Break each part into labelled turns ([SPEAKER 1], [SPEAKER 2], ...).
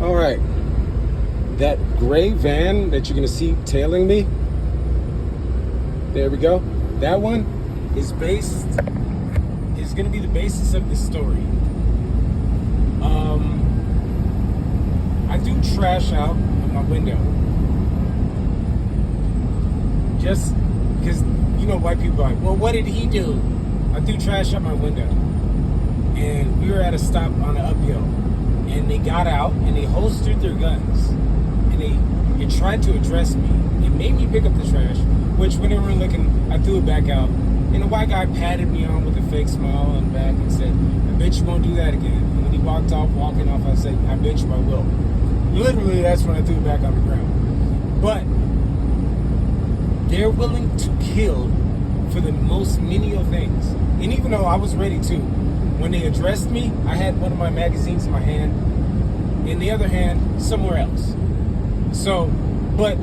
[SPEAKER 1] All right, that gray van that you're gonna see tailing me, there we go. That one is gonna be the basis of this story. I do trash out of my window. Just because, white people are like, well, what did he do? I threw trash out my window. And we were at a stop on an uphill. And they got out and they holstered their guns. And they tried to address me. It made me pick up the trash, which when they were looking, I threw it back out. And the white guy patted me on with a fake smile on the back and said, I bet you won't do that again. And when he walking off, I said, I bet you I will. Literally, that's when I threw it back on the ground. But they're willing to kill for the most menial things. And even though I was ready to, when they addressed me, I had one of my magazines in my hand, in the other hand, somewhere else. So, but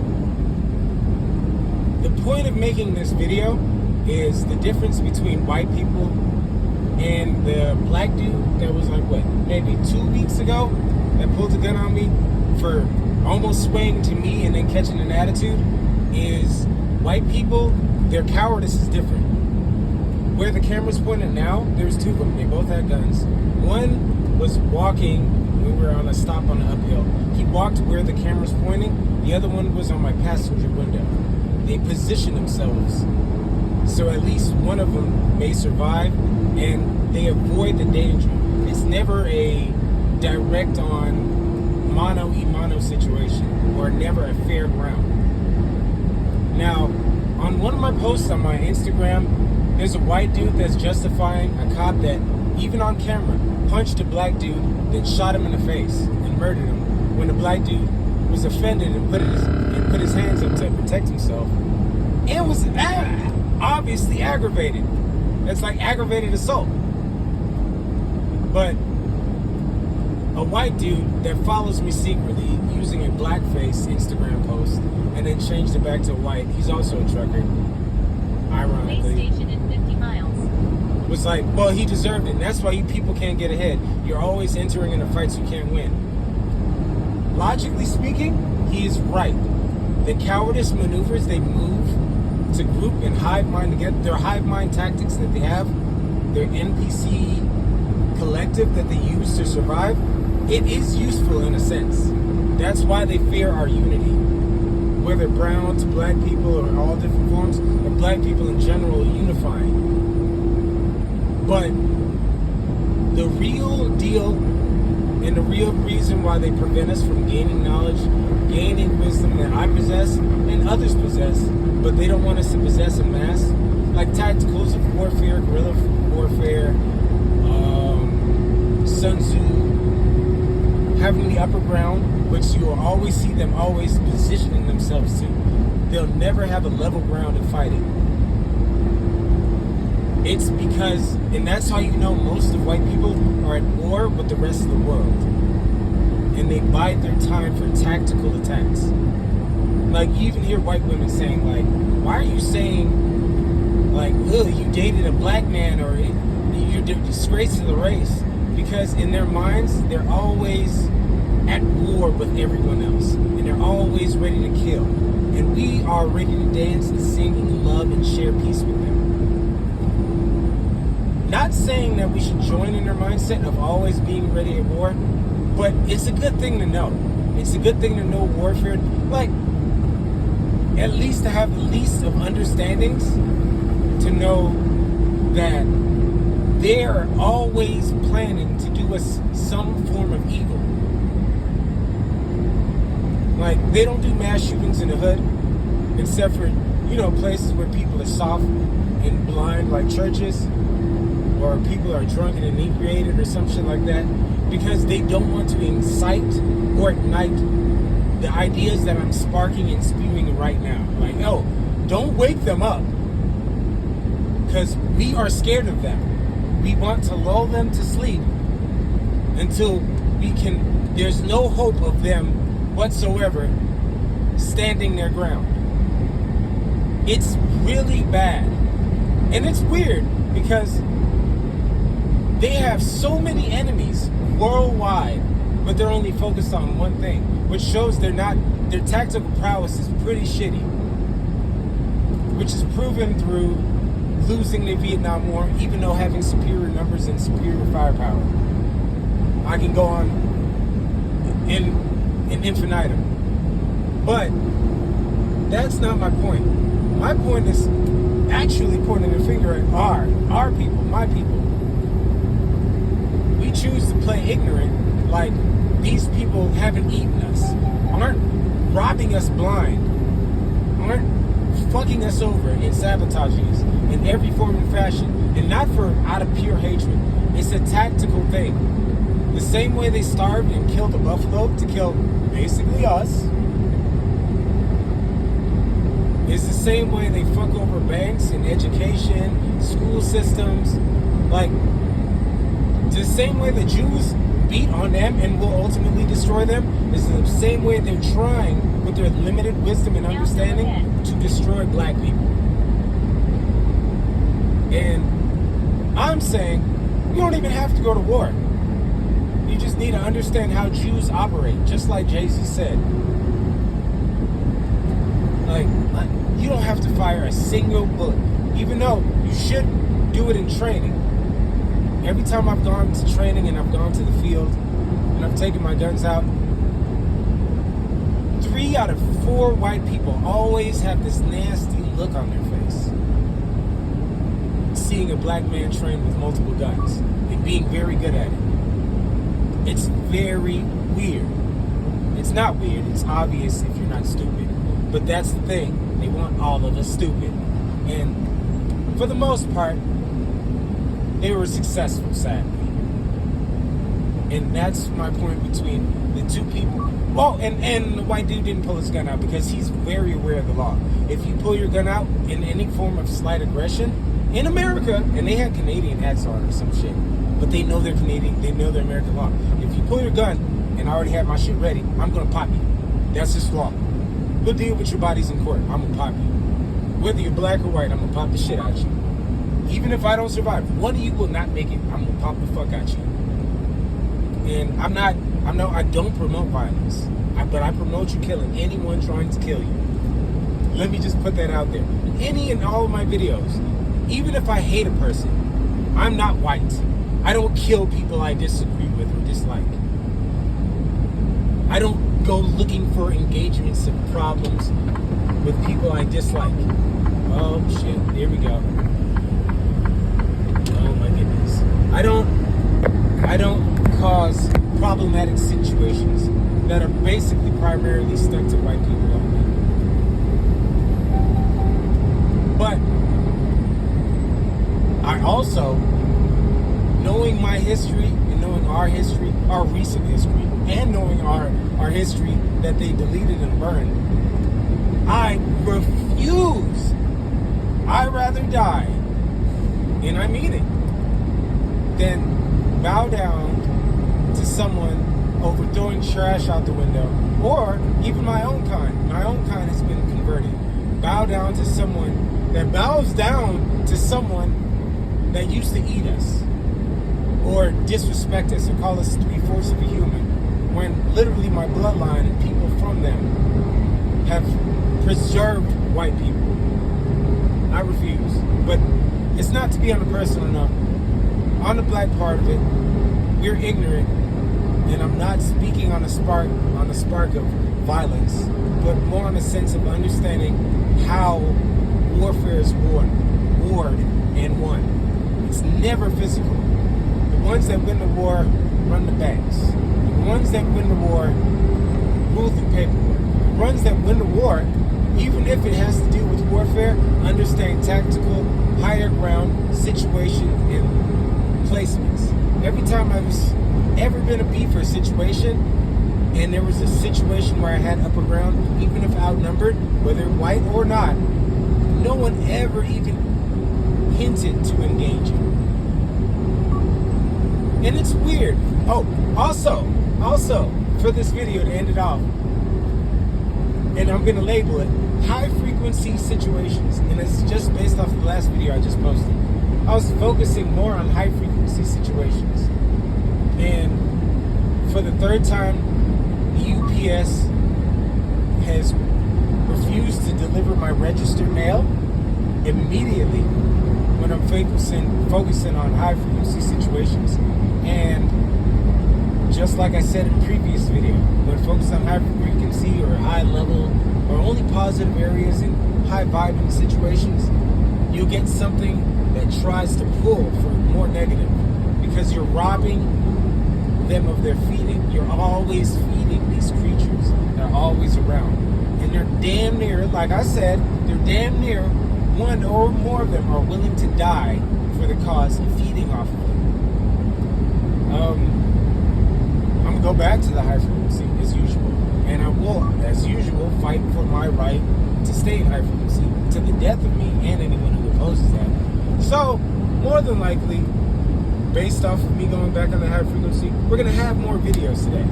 [SPEAKER 1] the point of making this video is the difference between white people and the black dude that was like, what, maybe 2 weeks ago, that pulled a gun on me for almost swaying to me and then catching an attitude, is white people, their cowardice is different. Where the camera's pointed now, there's two of them. They both had guns. One was walking, we were on a stop on the uphill. He walked where the camera's pointing. The other one was on my passenger window. They position themselves so at least one of them may survive, and they avoid the danger. It's never a direct on mano-a-mano situation, or never a fair ground. Now, on one of my posts on my Instagram, there's a white dude that's justifying a cop that, even on camera, punched a black dude, then shot him in the face and murdered him, when the black dude was offended and put his hands up to protect himself, and was obviously aggravated. That's like aggravated assault. But a white dude that follows me secretly using a blackface Instagram post and then changed it back to white, he's also a trucker, ironically,
[SPEAKER 2] Station in 50 miles.
[SPEAKER 1] was like, well, he deserved it. And that's why you people can't get ahead. You're always entering into fights you can't win. Logically speaking, he is right. The cowardice maneuvers they move to group and hive mind together, their hive mind tactics that they have, their NPC collective that they use to survive, it is useful in a sense. That's why they fear our unity. Whether brown to black people or all different forms, or black people in general unifying. But the real deal and the real reason why they prevent us from gaining knowledge, gaining wisdom that I possess and others possess, but they don't want us to possess en masse, like tacticals of warfare, guerrilla warfare, Sun Tzu, having the upper ground, which you will always see them always positioning themselves to. They'll never have a level ground in fighting. It's because, and that's how you know most of white people are at war with the rest of the world. And they bide their time for tactical attacks. Like, you even hear white women saying, like, why are you saying, like, ugh, you dated a black man, or you're a disgrace to the race? Because in their minds, they're always at war with everyone else. And they're always ready to kill. And we are ready to dance and sing and love and share peace with them. Not saying that we should join in their mindset of always being ready at war, but it's a good thing to know. It's a good thing to know warfare. Like, at least to have the least of understandings, to know that they're always planning to do us some form of evil. Like, they don't do mass shootings in the hood, except for, places where people are soft and blind, like churches, or people are drunk and inebriated or some shit like that, because they don't want to incite or ignite the ideas that I'm sparking and spewing right now. Like, oh, don't wake them up, because we are scared of them. We want to lull them to sleep until there's no hope of them whatsoever standing their ground. It's really bad. And it's weird because they have so many enemies worldwide but they're only focused on one thing, which shows their tactical prowess is pretty shitty, which is proven through losing the Vietnam War, even though having superior numbers and superior firepower. I can go on in infinitum. But that's not my point. My point is actually pointing the finger at our people, my people. We choose to play ignorant, like these people haven't eaten us, aren't robbing us blind, aren't fucking us over and sabotaging us in every form and fashion, and not for out of pure hatred. It's a tactical thing. The same way they starved and killed the buffalo to kill basically us, is the same way they fuck over banks and education, school systems. Like, the same way the Jews beat on them and will ultimately destroy them is the same way they're trying, with their limited wisdom and understanding, to destroy black people. And I'm saying, you don't even have to go to war. You just need to understand how Jews operate, just like Jay-Z said. Like, you don't have to fire a single bullet, even though you should do it in training. Every time I've gone to training and I've gone to the field and I've taken my guns out, 3 out of 4 white people always have this nasty look on their face, seeing a black man train with multiple guns and being very good at it. It's very weird. It's not weird. It's obvious if you're not stupid. But that's the thing. They want all of us stupid. And for the most part, they were successful, sadly. And that's my point between the two people. Well, and the white dude didn't pull his gun out because he's very aware of the law. If you pull your gun out in any form of slight aggression, in America, and they had Canadian hats on or some shit, but they know they're Canadian, they know they're American law. If you pull your gun, and I already have my shit ready, I'm gonna pop you. That's just law. We'll deal with your bodies in court. I'm gonna pop you. Whether you're black or white, I'm gonna pop the shit out you. Even if I don't survive, one of you will not make it. I'm gonna pop the fuck out you. And I don't promote violence, but I promote you killing anyone trying to kill you. Let me just put that out there. Any and all of my videos, even if I hate a person, I'm not white. I don't kill people I disagree with or dislike. I don't go looking for engagements and problems with people I dislike. Oh shit, here we go. Oh my goodness. I don't cause problematic situations that are basically primarily stuck to white people only. But I also, knowing my history and knowing our history, our recent history, and knowing our history that they deleted and burned, I refuse. I'd rather die, and I mean it, than bow down to someone over throwing trash out the window, or even my own kind. My own kind has been converted. Bow down to someone that bows down to someone that used to eat us, or disrespect us, or call us 3/4 of a human, when literally my bloodline and people from them have preserved white people. I refuse. But it's not to be on a personal note. On the black part of it, we're ignorant, and I'm not speaking on a spark of violence, but more on a sense of understanding how warfare is warred and won. It's never physical. The ones that win the war run the banks. The ones that win the war rule through paperwork. The ones that win the war, even if it has to do with warfare, understand tactical, higher ground, situation, and placements. Every time I was ever been a beef for a situation, and there was a situation where I had upper ground, even if outnumbered, whether white or not, no one ever even hinted to engage it. And it's weird. Oh, also, for this video to end it off, and I'm going to label it high frequency situations, and it's just based off the last video I just posted. I was focusing more on high frequency situations, and for the third time, the UPS has refused to deliver my registered mail immediately when I'm focusing on high frequency situations. And just like I said in the previous video, when focused on high frequency or high level or only positive areas in high vibing situations, you'll get something that tries to pull for more negative, because you're robbing them of their feeding. You're always feeding these creatures. They're always around. And they're damn near, like I said, they're damn near one or more of them are willing to die for the cause of feeding off of them. I'm going to go back to the high frequency as usual. And I will, as usual, fight for my right to stay in high frequency to the death of me and anyone who opposes that. So, more than likely, based off of me going back on the high frequency, we're going to have more videos today.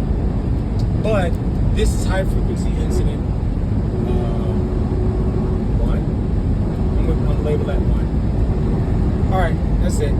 [SPEAKER 1] But this is high frequency incident 1. I'm going to label that 1. Alright, that's it.